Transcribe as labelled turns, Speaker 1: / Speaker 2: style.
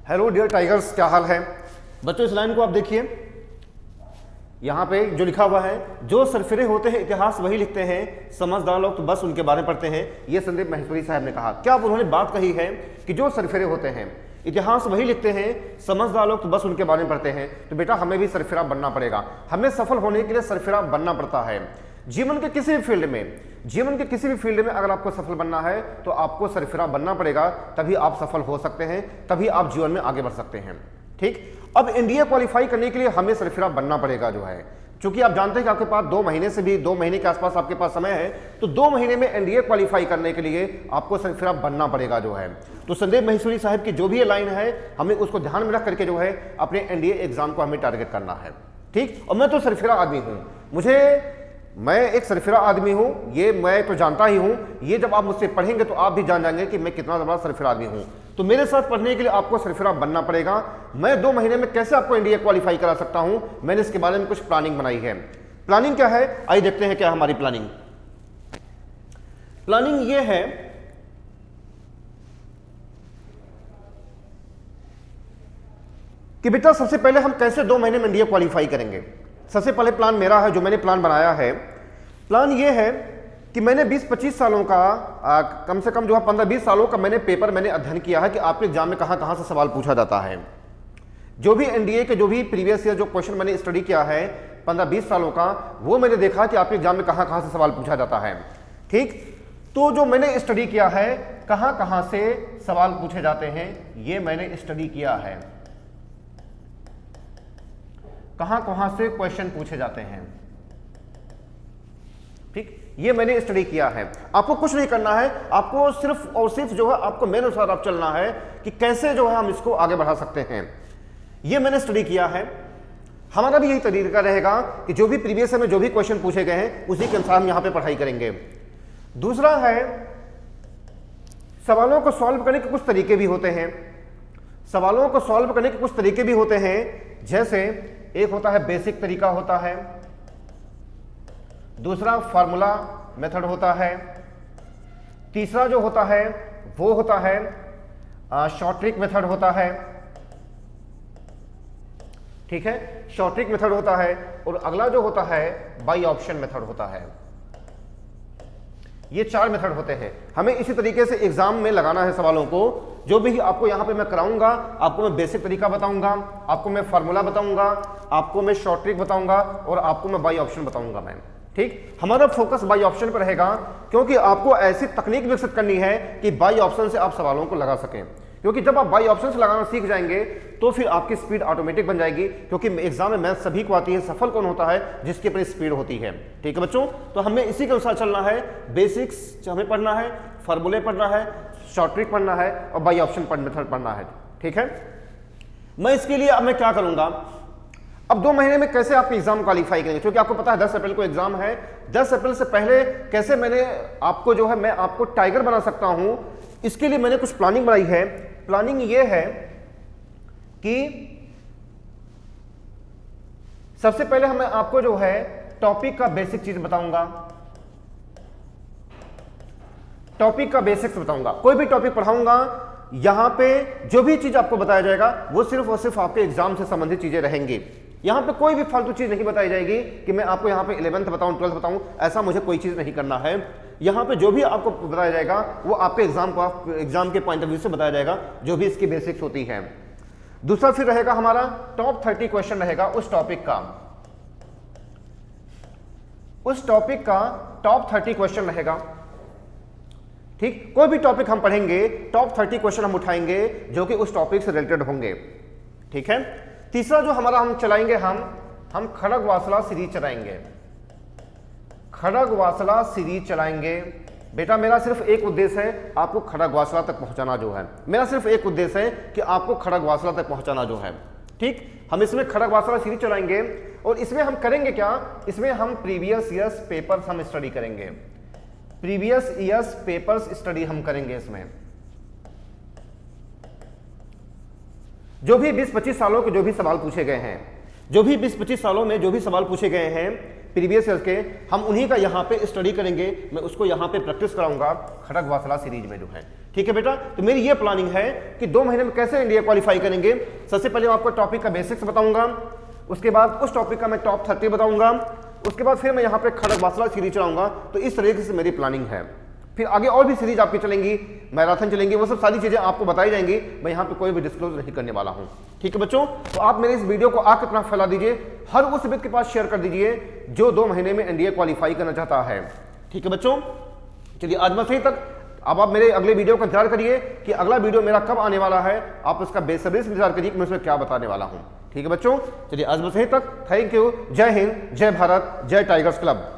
Speaker 1: Hello dear tigers, क्या हाल है बच्चों। इस लाइन को आप देखिए, यहाँ पे जो लिखा हुआ है, जो सरफिरे होते हैं इतिहास वही लिखते हैं, समझदार लोग तो बस उनके बारे में पढ़ते हैं। ये संदीप महेश्वरी साहब ने कहा। क्या उन्होंने बात कही है कि जो सरफिरे होते हैं इतिहास वही लिखते हैं, समझदार लोग तो बस उनके बारे में पढ़ते हैं। तो बेटा हमें भी सरफिरा बनना पड़ेगा। हमें सफल होने के लिए सरफिरा बनना पड़ता है। जीवन के किसी भी फील्ड में अगर आपको सफल बनना है तो आपको सरफिरा बनना पड़ेगा, तभी आप सफल हो सकते हैं, तभी आप जीवन में आगे बढ़ सकते हैं। ठीक, अब एनडीए क्वालिफाई करने के लिए हमें सरफिरा बनना पड़ेगा जो है, क्योंकि आप जानते हैं कि आपके पास 2 महीने के आसपास आपके पास समय है, तो 2 महीने में एनडीए क्वालिफाई करने के लिए आपको सरफिरा बनना पड़ेगा जो है। तो संदीप महेश्वरी साहब की जो भी ये लाइन है, हमें उसको ध्यान में रख करके जो है अपने एनडीए एग्जाम को हमें टारगेट करना है। ठीक, और मैं तो सरफिरा आदमी हूं, मैं एक सरफिरा आदमी हूं, ये मैं तो जानता ही हूं। ये जब आप मुझसे पढ़ेंगे तो आप भी जान जाएंगे कि मैं कितना बड़ा सरफिरा आदमी हूं। तो मेरे साथ पढ़ने के लिए आपको सरफिरा बनना पड़ेगा। मैं 2 महीने में कैसे आपको एनडीए क्वालिफाई करा सकता हूं, मैंने इसके बारे में कुछ प्लानिंग बनाई है। प्लानिंग क्या है, आइए देखते हैं क्या हमारी प्लानिंग ये है कि बेटा सबसे पहले हम कैसे 2 महीने में एनडीए क्वालिफाई करेंगे। सबसे पहले प्लान मेरा है, जो मैंने प्लान बनाया है, प्लान ये है कि मैंने 20-25 सालों का कम से कम जो है 15-20 सालों का मैंने अध्ययन किया है कि आपके एग्जाम में कहां से सवाल पूछा जाता है। जो भी एनडीए के जो भी प्रीवियस ईयर जो क्वेश्चन मैंने स्टडी किया है 15-20 सालों का, वो मैंने देखा कि आपके एग्जाम में कहां से सवाल पूछा जाता है। ठीक, तो जो मैंने स्टडी किया है कहां से सवाल पूछे जाते हैं, ये मैंने स्टडी किया है, कहां से क्वेश्चन पूछे जाते हैं। ठीक, ये मैंने स्टडी किया है। आपको कुछ नहीं करना है, आपको सिर्फ और सिर्फ जो है आपको मेरे अनुसार आप चलना है कि कैसे जो है हम इसको आगे बढ़ा सकते हैं। ये मैंने स्टडी किया है। हमारा भी यही तरीका रहेगा कि जो भी प्रीवियस में जो भी क्वेश्चन पूछे गए हैं उसी के अनुसार हम यहां पे पढ़ाई करेंगे। दूसरा है, सवालों को सॉल्व करने के कुछ तरीके भी होते हैं। जैसे एक होता है बेसिक तरीका होता है, दूसरा फार्मूला मेथड होता है, तीसरा जो होता है वो होता है शॉर्ट ट्रिक मेथड होता है। ठीक है, शॉर्ट ट्रिक मेथड होता है, और अगला जो होता है बाई ऑप्शन मेथड होता है। ये 4 मेथड होते हैं। हमें इसी तरीके से एग्जाम में लगाना है सवालों को। जो भी आपको यहां पे मैं कराऊंगा, आपको मैं बेसिक तरीका बताऊंगा, आपको मैं फार्मूला बताऊंगा, आपको मैं शॉर्ट ट्रिक बताऊंगा, और आपको मैं बाई ऑप्शन बताऊंगा मैं। ठीक, हमारा फोकस बाई ऑप्शन पर रहेगा, क्योंकि आपको ऐसी तकनीक विकसित करनी है कि बाई ऑप्शन से आप सवालों को लगा सकें। क्योंकि जब आप बाई ऑप्शन से लगाना सीख जाएंगे तो फिर आपकी स्पीड ऑटोमेटिक बन जाएगी, क्योंकि एग्जाम में मैथ सभी को आती है। सफल कौन होता है, जिसकी अपनी स्पीड होती है। ठीक है बच्चों, तो हमें इसी के अनुसार चलना है। बेसिक्स हमें पढ़ना है, फार्मूले पढ़ना है, शॉर्ट ट्रिक पढ़ना है, और बाई ऑप्शन मेथड पढ़ना है। ठीक है, मैं इसके लिए अब मैं क्या करूंगा, अब 2 महीने में कैसे आप एग्जाम क्वालिफाई करेंगे, क्योंकि आपको पता है 10 अप्रैल को एग्जाम है। 10 अप्रैल से पहले कैसे मैं आपको टाइगर बना सकता हूं, इसके लिए मैंने कुछ प्लानिंग बनाई है। प्लानिंग ये है कि सबसे पहले मैं आपको जो है टॉपिक का बेसिक चीज बताऊंगा, टॉपिक का बेसिक्स बताऊंगा। कोई भी टॉपिक पढ़ाऊंगा, यहां पे जो भी चीज आपको बताया जाएगा वो सिर्फ और सिर्फ आपके एग्जाम से संबंधित चीजें रहेंगी। यहां पे कोई भी फालतू चीज नहीं बताई जाएगी कि मैं आपको यहां पे 11th बताऊं, 12th बताऊं, ऐसा मुझे कोई चीज नहीं करना है। यहां पे जो भी आपको बताया जाएगा वो आपके एग्जाम के पॉइंट ऑफ व्यू से बताया जाएगा, जो भी इसकी बेसिक्स होती है। दूसरा फिर रहेगा हमारा टॉप 30 क्वेश्चन रहेगा उस टॉपिक का टॉप 30 क्वेश्चन रहेगा। ठीक, कोई भी टॉपिक हम पढ़ेंगे, टॉप 30 क्वेश्चन हम उठाएंगे जो कि उस टॉपिक से रिलेटेड होंगे। ठीक है, तीसरा जो हमारा हम चलाएंगे, हम खड़गवासला सीरीज चलाएंगे। बेटा मेरा सिर्फ एक उद्देश्य है, आपको खड़गवासला तक पहुंचाना जो है। मेरा सिर्फ एक उद्देश्य है कि आपको खड़गवासला तक पहुंचाना जो है। ठीक, हम इसमें खड़गवासला सीरीज चलाएंगे, और इसमें हम करेंगे क्या, इसमें हम प्रीवियस ईयर्स पेपर्स हम स्टडी करेंगे। प्रीवियस ईयर्स पेपर्स स्टडी हम करेंगे। इसमें जो भी 20-25 सालों के जो भी सवाल पूछे गए हैं, जो भी 20-25 सालों में जो भी सवाल पूछे गए हैं, प्रीवियस ईयर के, हम उन्हीं का यहाँ पे स्टडी करेंगे, मैं उसको यहाँ पे प्रैक्टिस कराऊंगा खड़ग वासला सीरीज में जो है। ठीक है बेटा, तो मेरी ये प्लानिंग है कि 2 महीने में कैसे इंडिया क्वालिफाई करेंगे। सबसे पहले मैं आपको टॉपिक का बेसिक्स बताऊंगा, उसके बाद उस टॉपिक का मैं टॉप 30 बताऊंगा, उसके बाद फिर मैं यहाँ पे खड़ग वासला सीरीज चलाऊंगा। तो इस तरीके से मेरी प्लानिंग है। फिर आगे और भी सीरीज आपकी चलेंगी, मैराथन चलेंगी, वो सब सारी चीजें आपको बताई जाएंगी। मैं यहाँ पे कोई भी डिस्क्लोज नहीं करने वाला हूँ। ठीक है बच्चों, तो आप मेरे इस वीडियो को आग कितना फैला दीजिए, हर उस व्यक्ति के पास शेयर कर दीजिए जो 2 महीने में एनडीए क्वालिफाई करना चाहता है। ठीक है बच्चों, चलिए आज बस यहीं तक। अब आप मेरे अगले वीडियो का इंतजार करिए कि अगला वीडियो मेरा कब आने वाला है, आप उसका बेसब्री से इंतजार करिए कि मैं उसमें क्या बताने वाला हूँ। ठीक है बच्चों, चलिए आज बस यहीं तक। Thank you. जय हिंद, जय भारत, जय टाइगर्स क्लब।